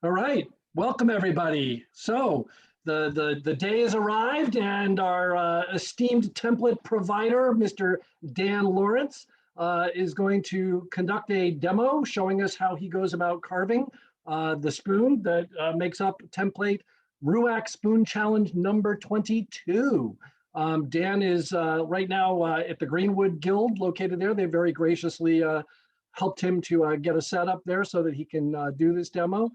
All right, welcome everybody. So the day has arrived, and our esteemed template provider, Mr. Dan Lawrence, is going to conduct a demo showing us how he goes about carving the spoon that makes up template RUAC Spoon Challenge number 22. Dan is right now at the Greenwood Guild located there. They very graciously helped him to get a setup there so that he can do this demo.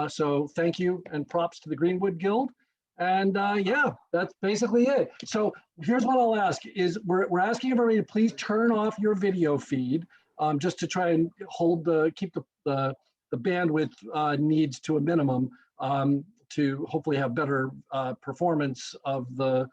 So thank you and props to the Greenwood Guild. And yeah, that's basically it. So here's what I'll ask is we're asking everybody to please turn off your video feed just to try and keep the bandwidth needs to a minimum to hopefully have better performance of the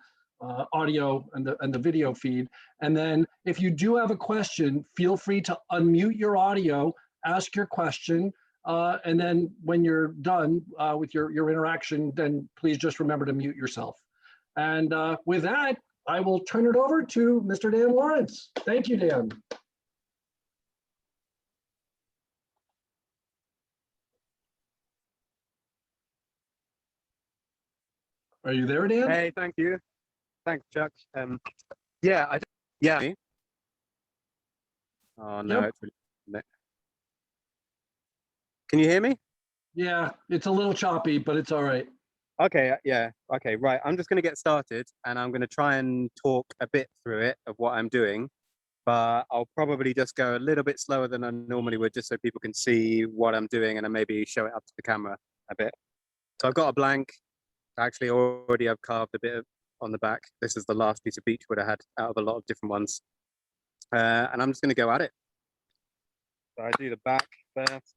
audio and the video feed. And then if you do have a question, feel free to unmute your audio, ask your question, and then when you're done with your interaction, then please just remember to mute yourself. And with that, I will turn it over to Mr. Dan Lawrence. Thank you, Dan. Are you there, Dan? Hey, thank you. Thanks, Chuck. Yeah, yeah. Oh no, Yep. it's really... Can you hear me? Yeah, it's a little choppy, but it's all right. Okay, yeah, okay, right. I'm just going to get started, and I'm going to try and talk a bit through it of what I'm doing, but I'll probably just go a little bit slower than I normally would, just so people can see what I'm doing, and then maybe show it up to the camera a bit. So I've got a blank. Actually, already I've carved a bit on the back. This is the last piece of beechwood I had out of a lot of different ones, and I'm just going to go at it. So I do the back first.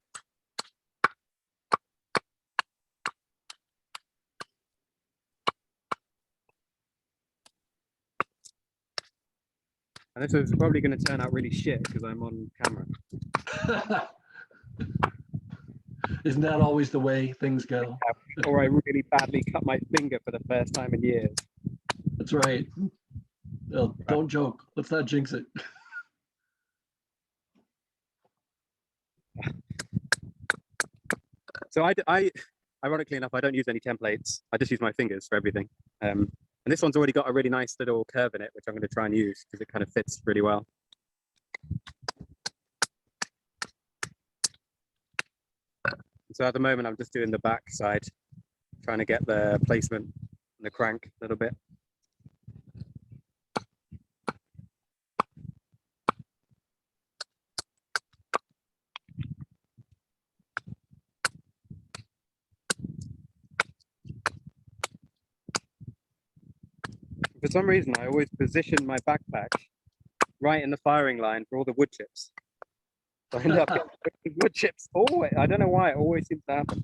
And this is probably going to turn out really shit because I'm on camera. Isn't that always the way things go? Or I really badly cut my finger for the first time in years. That's right. Well, don't joke. Let's not jinx it. So I ironically enough, I don't use any templates. I just use my fingers for everything. And this one's already got a really nice little curve in it, which I'm going to try and use because it kind of fits really well. So at the moment, I'm just doing the back side, trying to get the placement and the crank a little bit. For some reason, I always position my backpack right in the firing line for all the wood chips. So I end up getting wood chips always. I don't know why, it always seems to happen.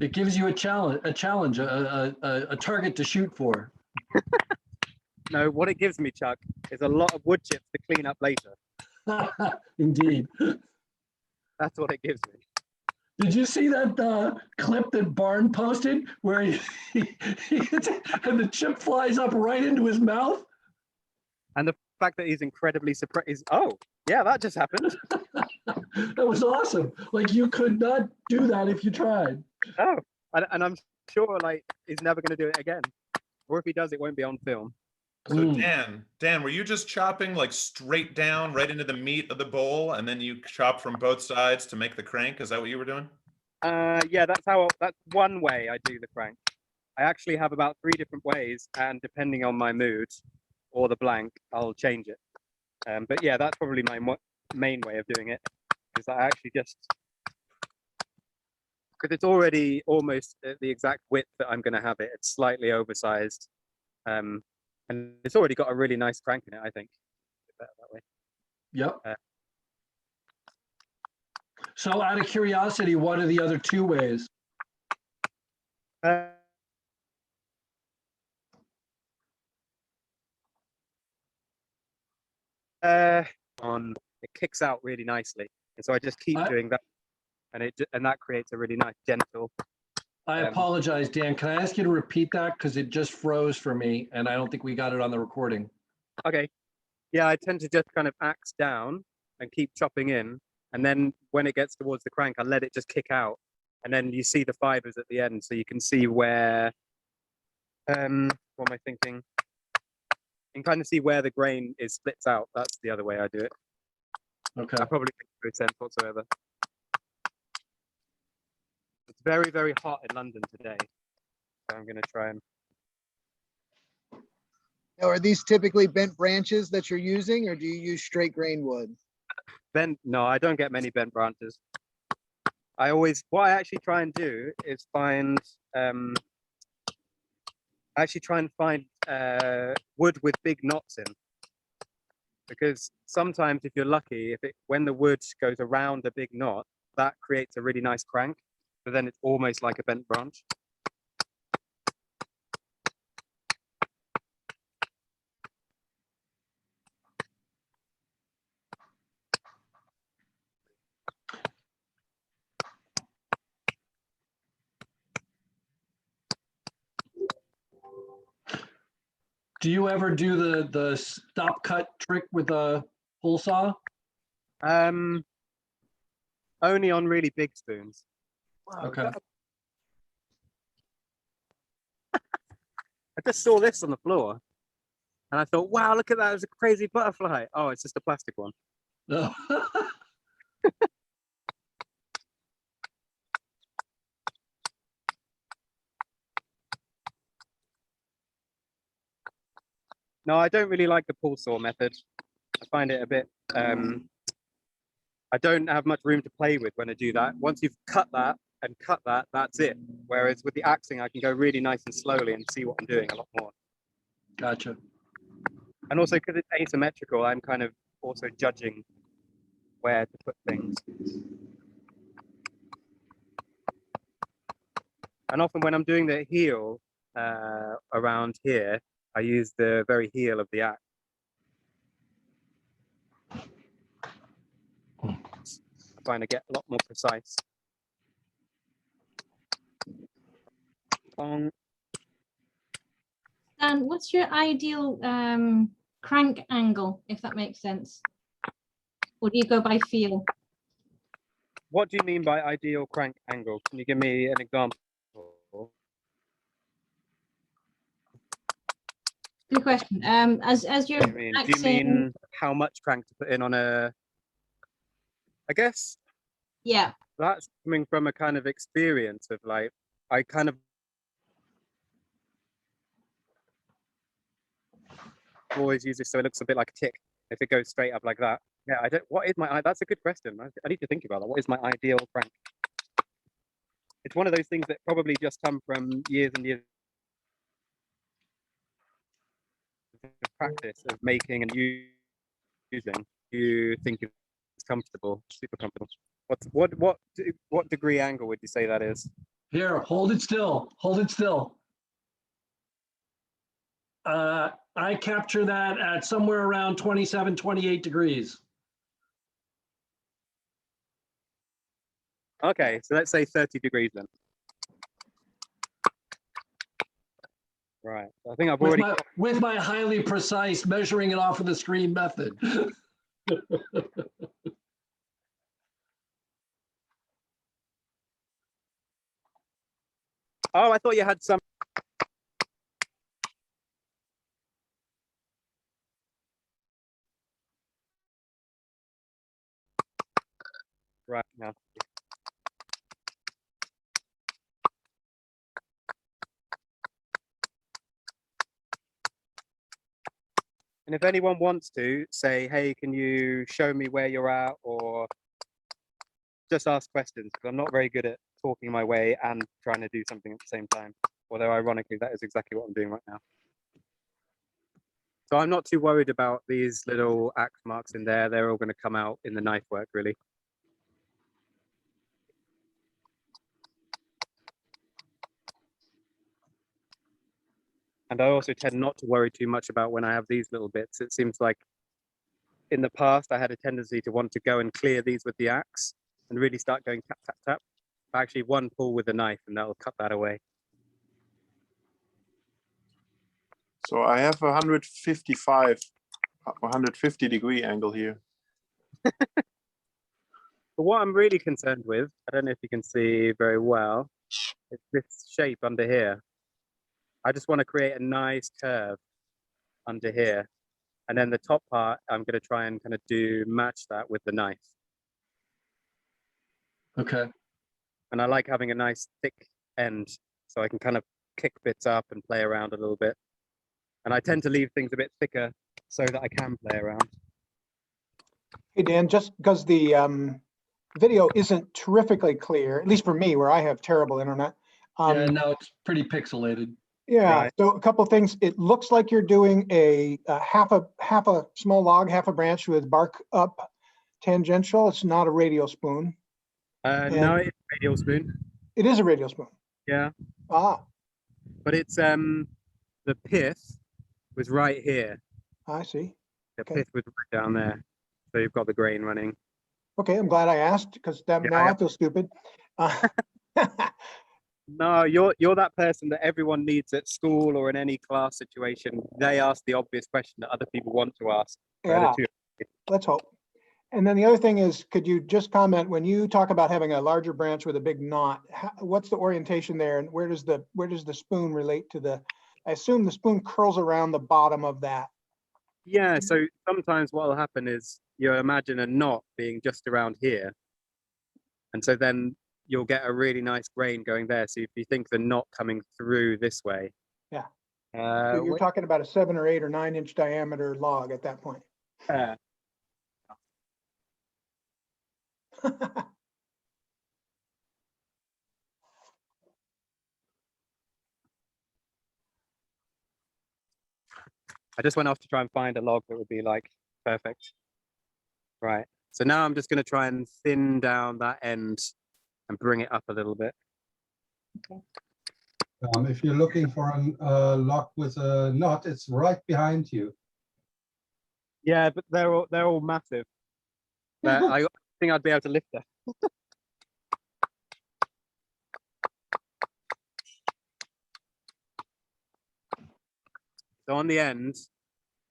It gives you a challenge, a target to shoot for. No, what it gives me, Chuck, is a lot of wood chips to clean up later. Indeed. That's what it gives me. Did you see that clip that Barn posted where and the chip flies up right into his mouth? And the fact that he's incredibly surprised. Oh, yeah, that just happened. That was awesome. Like, you could not do that if you tried. Oh, and I'm sure like he's never going to do it again. Or if he does, it won't be on film. So Dan, were you just chopping like straight down right into the meat of the bowl, and then you chop from both sides to make the crank? Is that what you were doing? Yeah, that's one way I do the crank. I actually have about 3 different ways, and depending on my mood or the blank, I'll change it. But yeah, that's probably my main way of doing it. Is I actually just, because it's already almost the exact width that I'm going to have it. It's slightly oversized. And it's already got a really nice crank in it, I think. That way. Yep. So out of curiosity, what are the other 2 ways? It kicks out really nicely. And so I just keep doing that. And that creates a really nice gentle. I apologize, Dan. Can I ask you to repeat that? Because it just froze for me, and I don't think we got it on the recording. Okay. Yeah, I tend to just kind of axe down and keep chopping in. And then when it gets towards the crank, I let it just kick out. and then you see the fibers at the end, so you can see where, what am I thinking? You can kind of see where the grain is splits out. That's the other way I do it. Okay. I probably make no sense whatsoever. It's very, very hot in London today, so I'm going to try and. Now, are these typically bent branches that you're using, or do you use straight grain wood? No, I don't get many bent branches. What I actually try and do is find, wood with big knots in. Because sometimes if you're lucky, when the wood goes around a big knot, that creates a really nice crank, but then it's almost like a bent branch. Do you ever do the stop cut trick with a pull saw? Only on really big spoons. Wow, Okay. I just saw this on the floor and I thought, wow, look at that. It's a crazy butterfly. Oh, it's just a plastic one. No. No, I don't really like the pull saw method. I find it a bit, I don't have much room to play with when I do that. Once you've cut that and cut that, that's it. Whereas with the axing, I can go really nice and slowly and see what I'm doing a lot more. Gotcha. And also because it's asymmetrical, I'm kind of also judging where to put things. And often when I'm doing the heel around here, I use the very heel of the axe. I find I get a lot more precise. Dan, what's your ideal crank angle, if that makes sense? Or do you go by feel? What do you mean by ideal crank angle? Can you give me an example? Good question. As you're Do you mean how much crank to put in on a? I guess yeah. that's coming from a kind of experience of like, I kind of always use this so it looks a bit like a tick if it goes straight up like that. Yeah, what is my, that's a good question. I need to think about that. What is my ideal crank? It's one of those things that probably just come from years and years of practice of making and using. You think it's comfortable, super comfortable. What degree angle would you say that is? Here, hold it still. Hold it still. I capture that at somewhere around 27, 28 degrees. Okay, so let's say 30 degrees then. Right, I think I've already with my highly precise measuring it off of the screen method. Oh, I thought you had some. Right now. And if anyone wants to say, hey, can you show me where you're at, or just ask questions, because I'm not very good at talking my way and trying to do something at the same time. Although ironically, that is exactly what I'm doing right now. So I'm not too worried about these little axe marks in there. They're all going to come out in the knife work, really. And I also tend not to worry too much about when I have these little bits. It seems like in the past, I had a tendency to want to go and clear these with the axe and really start going tap, tap, tap. Actually, one pull with a knife and that'll cut that away. So I have 150 degree angle here. But what I'm really concerned with, I don't know if you can see very well, is this shape under here. I just want to create a nice curve under here. And then the top part, I'm going to try and kind of match that with the knife. Okay. And I like having a nice thick end so I can kind of kick bits up and play around a little bit. And I tend to leave things a bit thicker so that I can play around. Hey, Dan, just because the video isn't terrifically clear, at least for me, where I have terrible internet. Yeah, no, it's pretty pixelated. Yeah, Right. so a couple of things. It looks like you're doing a half a small log, half a branch with bark up tangential. It's not a radial spoon. No, it's a radial spoon. It is a radial spoon. Yeah. Ah, But it's the pith was right here. I see. The Okay. pith was right down there. So you've got the grain running. Okay, I'm glad I asked because now Yeah. I feel stupid. No, you're that person that everyone needs at school or in any class situation. They ask the obvious question that other people want to ask. Yeah, let's hope. And then the other thing is, could you just comment when you talk about having a larger branch with a big knot, what's the orientation there, and where does the spoon relate to the? I assume the spoon curls around the bottom of that. Yeah, so sometimes what will happen is you imagine a knot being just around here. And so then you'll get a really nice grain going there. So if you think the knot coming through this way. Yeah. So you're talking about a 7 or 8 or 9 inch diameter log at that point. I just went off to try and find a log that would be like perfect. Right. So now I'm just going to try and thin down that end and bring it up a little bit. Okay. If you're looking for a log with a knot, it's right behind you. Yeah, but they're all massive. I think I'd be able to lift them. So on the end,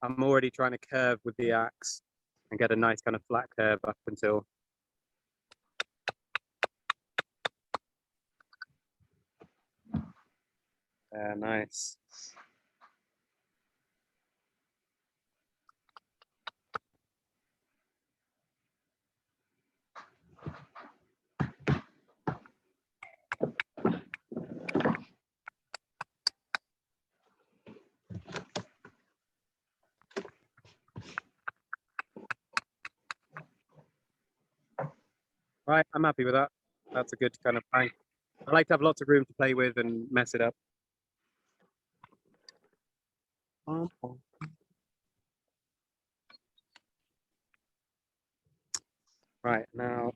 I'm already trying to curve with the axe and get a nice kind of flat curve up until. Nice. Right, I'm happy with that. That's a good kind of plank. I like to have lots of room to play with and mess it up. Right, now.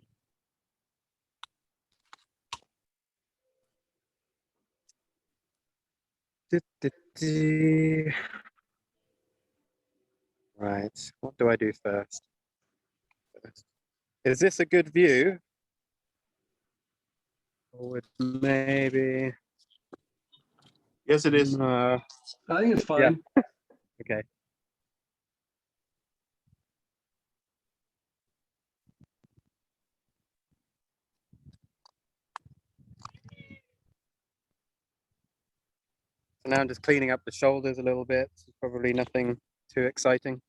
Right, what do I do first? Is this a good view? Or would maybe. Yes, it is. I think it's fine. Yeah. Okay. So now I'm just cleaning up the shoulders a little bit. Probably nothing too exciting.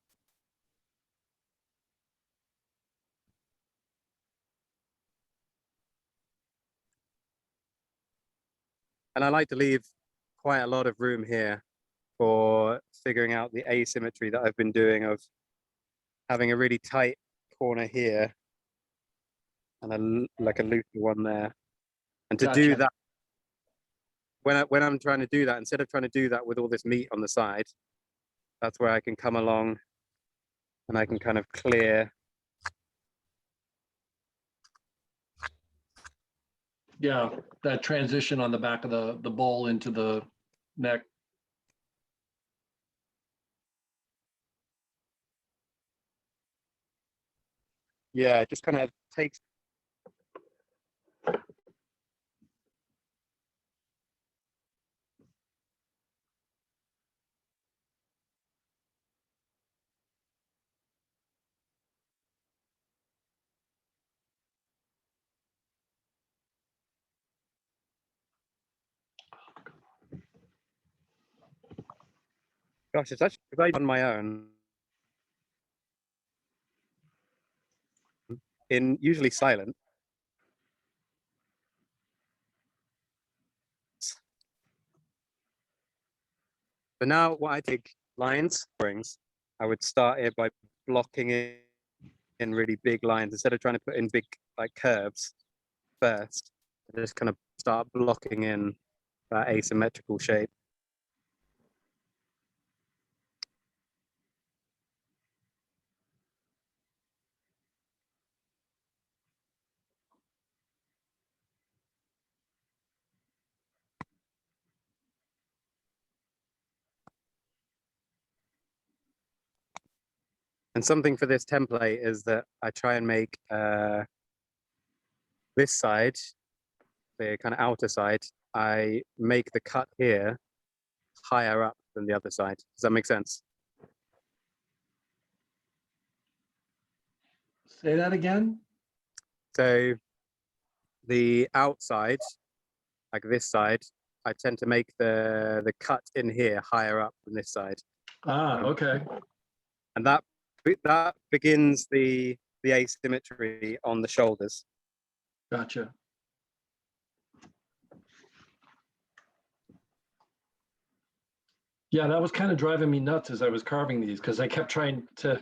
And I like to leave quite a lot of room here for figuring out the asymmetry that I've been doing of having a really tight corner here and like a looser one there. And to do that, when I'm trying to do that, instead of trying to do that with all this meat on the side, that's where I can come along and I can kind of clear. Yeah, that transition on the back of the bowl into the neck. Yeah, it just kind of takes. Gosh, it's actually because I on my own. In usually silent. But now what I take lines, springs, I would start here by blocking in really big lines instead of trying to put in big like curves first. I just kind of start blocking in that asymmetrical shape. And something for this template is that I try and make this side, the kind of outer side, I make the cut here higher up than the other side. Does that make sense? Say that again. So the outside, like this side, I tend to make the cut in here higher up than this side. Ah, okay. And that begins the asymmetry on the shoulders. Gotcha. Yeah, that was kind of driving me nuts as I was carving these because I kept trying to,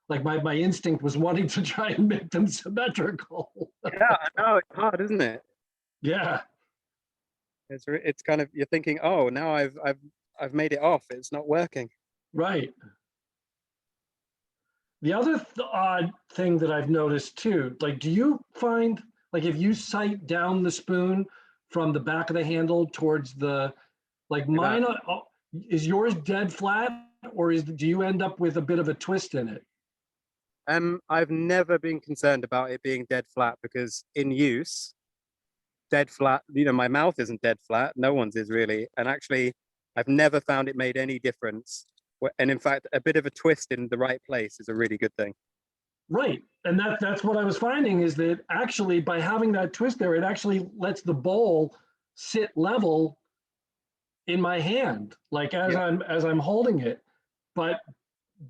like my instinct was wanting to try and make them symmetrical. Yeah, I know, it's hard, isn't it? Yeah, It's kind of, you're thinking, oh, now I've made it off. It's not working. right. The other odd thing that I've noticed too, like, do you find, like, if you sight down the spoon from the back of the handle towards the, like mine, is yours dead flat, or do you end up with a bit of a twist in it? I've never been concerned about it being dead flat because in use, dead flat, you know, my mouth isn't dead flat. No one's is really. And actually, I've never found it made any difference. And in fact, a bit of a twist in the right place is a really good thing. Right. And that's what I was finding is that actually by having that twist there, it actually lets the bowl sit level in my hand, like as I'm holding it. But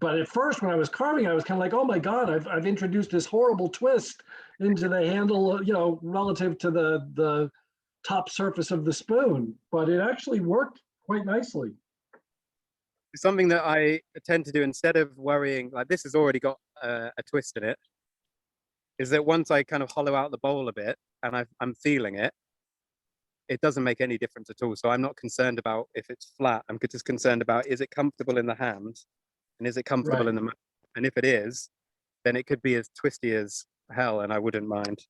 at first when I was carving, I was kind of like, oh my God, I've introduced this horrible twist into the handle, you know, relative to the top surface of the spoon. But it actually worked quite nicely. Something that I tend to do instead of worrying, like this has already got a twist in it, is that once I kind of hollow out the bowl a bit and I'm feeling it, it doesn't make any difference at all. So I'm not concerned about if it's flat. I'm just concerned about, is it comfortable in the hand and is it comfortable in the mouth? And if it is, then it could be as twisty as hell and I wouldn't mind.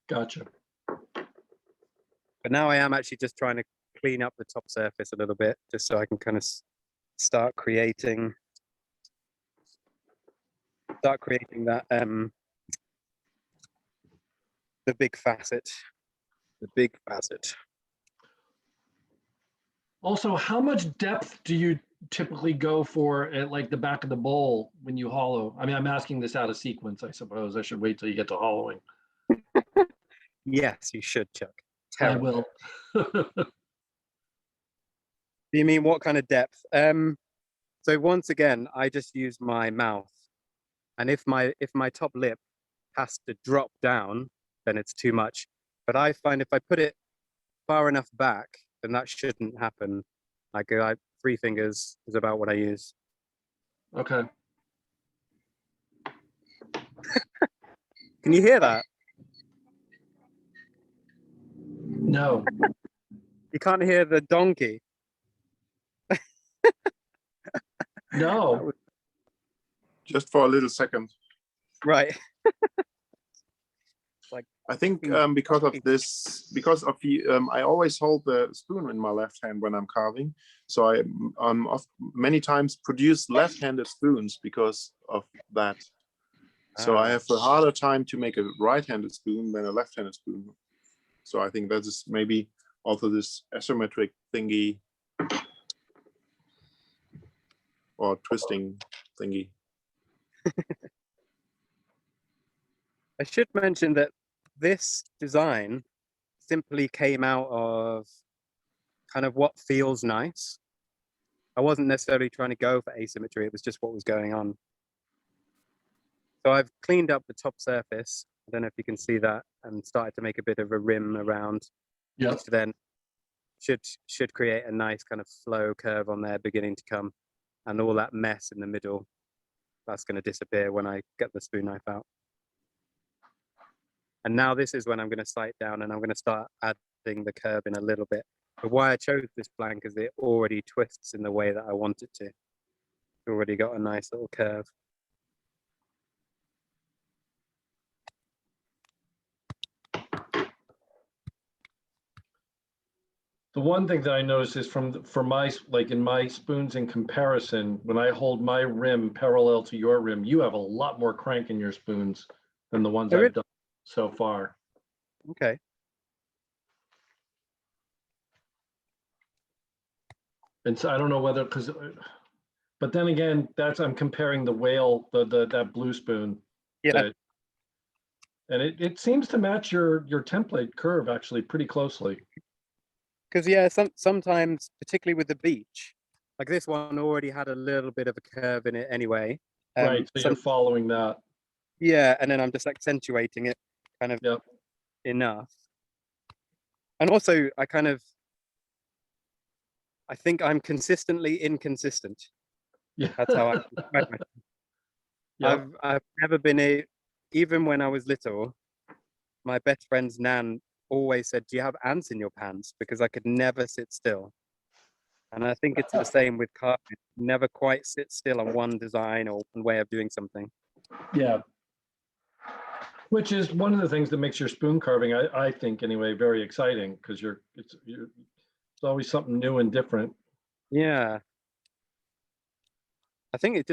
Gotcha. But now I am actually just trying to clean up the top surface a little bit, just so I can kind of start creating that the big facet. Also, how much depth do you typically go for at like the back of the bowl when you hollow? I mean, I'm asking this out of sequence, I suppose. I should wait till you get to hollowing. Yes, you should, Chuck. Terrible. I will. Do you mean what kind of depth? So once again, I just use my mouth, and if my top lip has to drop down, then it's too much. But I find if I put it far enough back, then that shouldn't happen. Like 3 fingers is about what I use. Okay. Can you hear that? No. You can't hear the donkey. No. Just for a little second. Right. Like I think because of the I always hold the spoon in my left hand when I'm carving, so I many times produce left-handed spoons because of that. So I have a harder time to make a right-handed spoon than a left-handed spoon. So I think that is maybe also this asymmetric thingy or twisting thingy. I should mention that this design simply came out of kind of what feels nice. I wasn't necessarily trying to go for asymmetry. It was just what was going on. So I've cleaned up the top surface. I don't know if you can see that, and started to make a bit of a rim around, Yep. which then should create a nice kind of flow curve on there beginning to come, and all that mess in the middle, that's going to disappear when I get the spoon knife out. And now this is when I'm going to sight down and I'm going to start adding the curve in a little bit. But why I chose this blank is it already twists in the way that I want it to. It's already got a nice little curve. The one thing that I noticed is for my, like in my spoons in comparison, when I hold my rim parallel to your rim, you have a lot more crank in your spoons than the ones I've done so far. Okay. And so I don't know whether, but then again, I'm comparing the whale, that blue spoon. Yeah. And it seems to match your template curve actually pretty closely. Because yeah, sometimes, particularly with the beach, like this one already had a little bit of a curve in it anyway. Right, so you're following that. Yeah, and then I'm just accentuating it kind of enough. And also, I think I'm consistently inconsistent. Yeah. That's how I describe myself. Yep. I've never been even when I was little, my best friend's nan always said, "Do you have ants in your pants?" Because I could never sit still. And I think it's the same with carving. Never quite sit still on one design or one way of doing something. Yeah. Which is one of the things that makes your spoon carving, I think anyway, very exciting, because it's always something new and different. Yeah. I think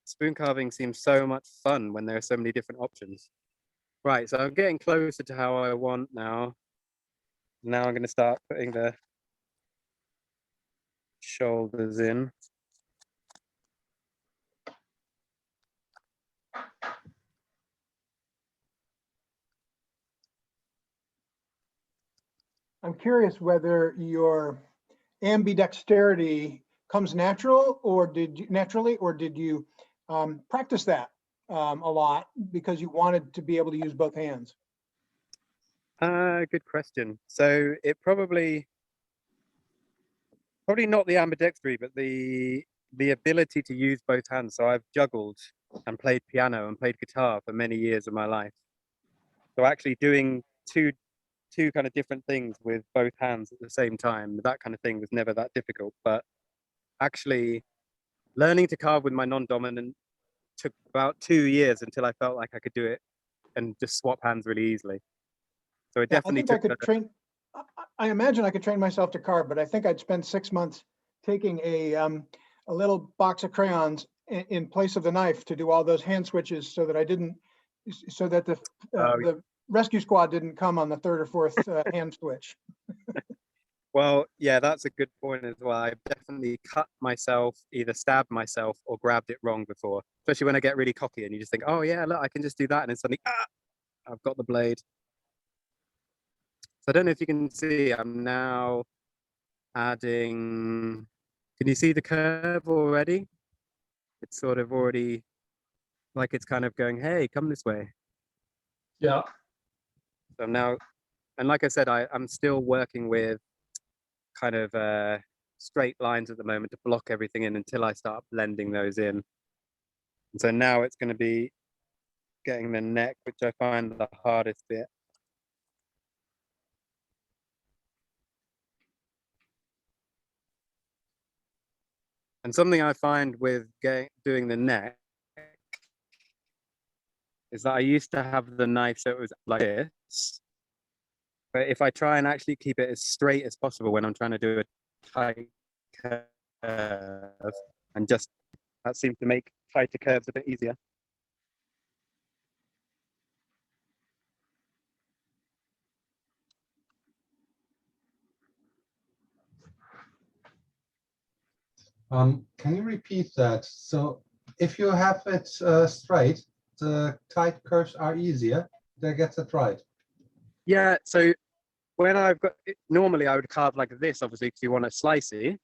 spoon carving seems so much fun when there are so many different options. Right, so I'm getting closer to how I want now. Now I'm going to start putting the shoulders in. I'm curious whether your ambidexterity comes naturally, or did you practice that a lot because you wanted to be able to use both hands? Good question. So it probably not the ambidextrity, but the ability to use both hands. So I've juggled and played piano and played guitar for many years of my life. So actually doing two kind of different things with both hands at the same time, that kind of thing was never that difficult. But actually learning to carve with my non-dominant took about 2 years until I felt like I could do it and just swap hands really easily. So it definitely I think I could train. I imagine I could train myself to carve, but I think I'd spend 6 months taking a little box of crayons in place of the knife to do all those hand switches, so that the rescue squad didn't come on the third or fourth hand switch. Well, yeah, that's a good point as well. I've definitely cut myself, either stabbed myself or grabbed it wrong before, especially when I get really cocky and you just think, oh yeah, look, I can just do that. And then suddenly, I've got the blade. So I don't know if you can see, I'm now adding, can you see the curve already? It's sort of already like it's kind of going, hey, come this way. Yeah. So I'm now, and like I said, I'm still working with kind of straight lines at the moment to block everything in until I start blending those in. And so now it's going to be getting the neck, which I find the hardest bit. And something I find with doing the neck is that I used to have the knife so it was like this. But if I try and actually keep it as straight as possible when I'm trying to do a tight curve, and just that seems to make tighter curves a bit easier. Can you repeat that? So if you have it straight, the tight curves are easier. Did I get that right? Yeah, so when I've got, normally I would carve like this, obviously, because you want it slicey.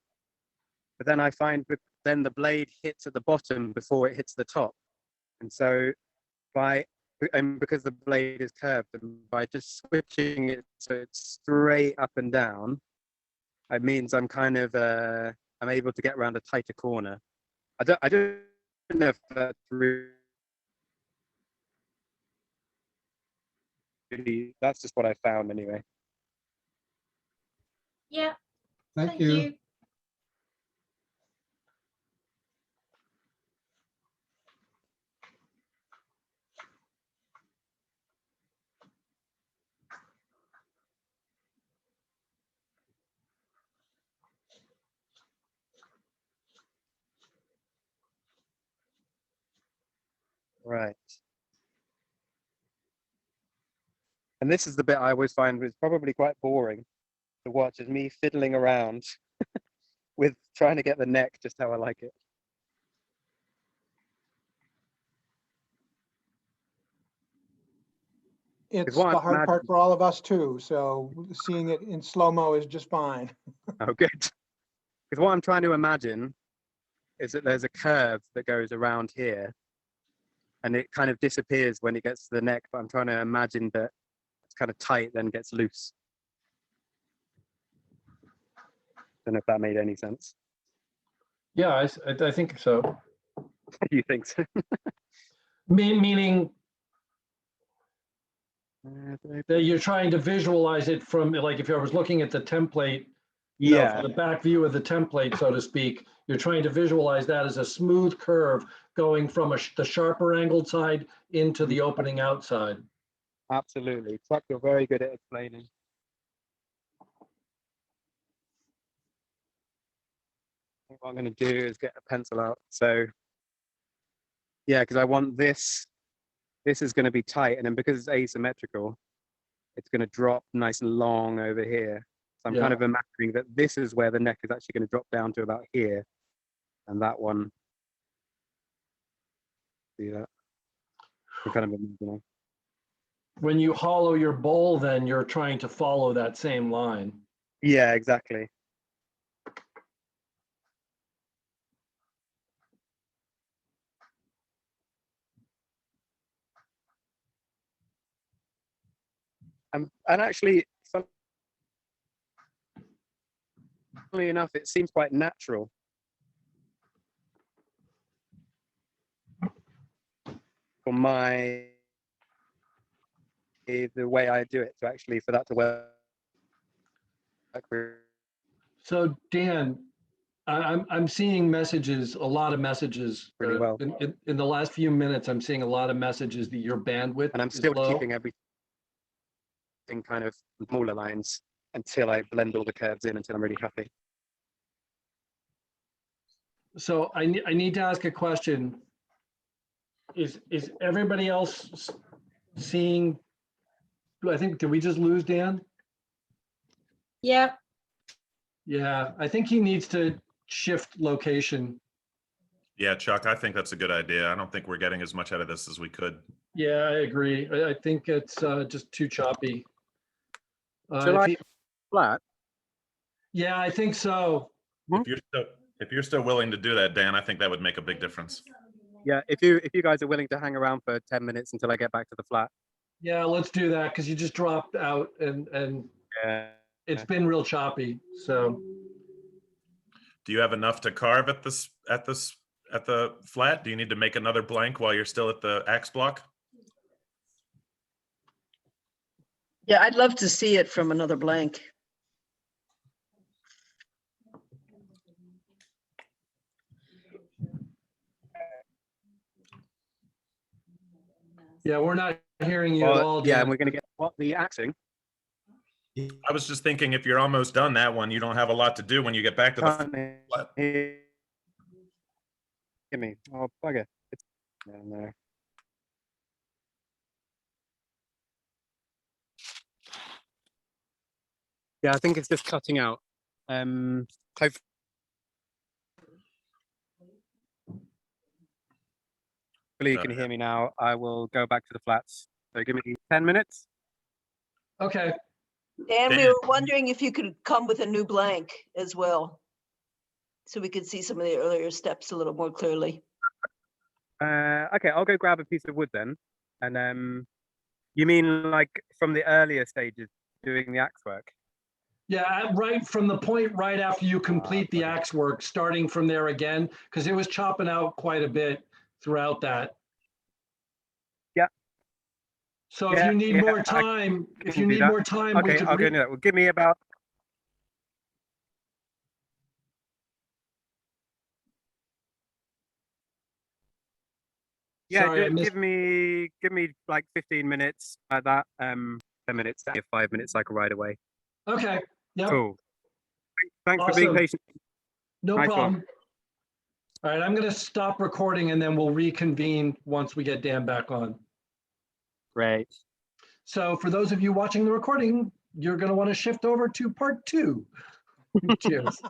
but then I find then the blade hits at the bottom before it hits the top. And so because the blade is curved, and by just switching it so it's straight up and down, it means I'm kind of I'm able to get around a tighter corner. I don't know if that's really, that's just what I found anyway. Yeah, Thank you. Right. And this is the bit I always find was probably quite boring to watch, is me fiddling around with trying to get the neck just how I like it. It's what the I'm hard part imagining- for all of us too, so seeing it in slow-mo is just fine. Oh, good. Because what I'm trying to imagine is that there's a curve that goes around here and it kind of disappears when it gets to the neck, but I'm trying to imagine that it's kind of tight, then gets loose. Don't know if that made any sense. Yeah, I think so. You think so? Meaning that you're trying to visualize it from, like, if I was looking at the template, you know, Yeah, from the back view of the template, so to speak, you're trying to visualize that as a smooth curve going from the sharper angled side into the opening outside. absolutely. Chuck, you're very good at explaining. I think what I'm going to do is get a pencil out. So, yeah, because I want this is going to be tight, and then because it's asymmetrical, it's going to drop nice and long over here. So I'm kind of imagining that this is where the neck is actually going to drop down to about here, and that one. See that? I'm kind of imagining. When you hollow your bowl, then you're trying to follow that same line. Yeah, exactly. And actually, funnily enough, it seems quite natural. For the way I do it, to actually for that to work. So Dan, I'm seeing messages, a lot of messages. Really well. In the last few minutes, I'm seeing a lot of messages that your bandwidth And I'm is still low. keeping everything kind of smaller lines until I blend all the curves in until I'm really happy. So I need to ask a question. Is everybody else seeing? I think, did we just lose Dan? yeah. Yeah, I think he needs to shift location. Yeah, Chuck, I think that's a good idea. I don't think we're getting as much out of this as we could. Yeah, I agree. I think it's just too choppy. Shall If I he- flat? yeah, I think so. If you're still willing to do that, Dan, I think that would make a big difference. Yeah, if you guys are willing to hang around for 10 minutes until I get back to the flat. Yeah, let's do that because you just dropped out and Yeah. it's been real choppy. So Do you have enough to carve at the flat? Do you need to make another blank while you're still at the axe block? Yeah, I'd love to see it from another blank. yeah, we're not hearing you at all. Yeah, Dan. and we're going to get the axing. I was just thinking if you're almost done that one, you don't have a lot to do when you get back to the Can't flat. hear me. Oh, bugger. It's down there. Yeah, I think it's just cutting out. Hopefully you can hear me now. I will go back to the flats. So give me 10 minutes. Okay. And we Dan. were wondering if you could come with a new blank as well. so we could see some of the earlier steps a little more clearly. Okay, I'll go grab a piece of wood then. And you mean like from the earlier stages doing the axe work? Yeah, right from the point right after you complete the okay. axe work, starting from there again, because it was chopping out quite a bit throughout that. Yeah. So if Yeah, you need yeah, more I time, if can you do need that. more time, we Okay, could I'll go do that. Well, give me about. Yeah, Sorry, I just missed. give me like 15 minutes like that. 10 minutes, 5 minutes, I can ride away. Okay, yep, Cool. Thanks for being awesome. patient. No Nice one. problem. All right, I'm gonna stop recording and then we'll reconvene once we get Dan back on. Great. So for those of you watching the recording, you're gonna want to shift over to part 2. Cheers.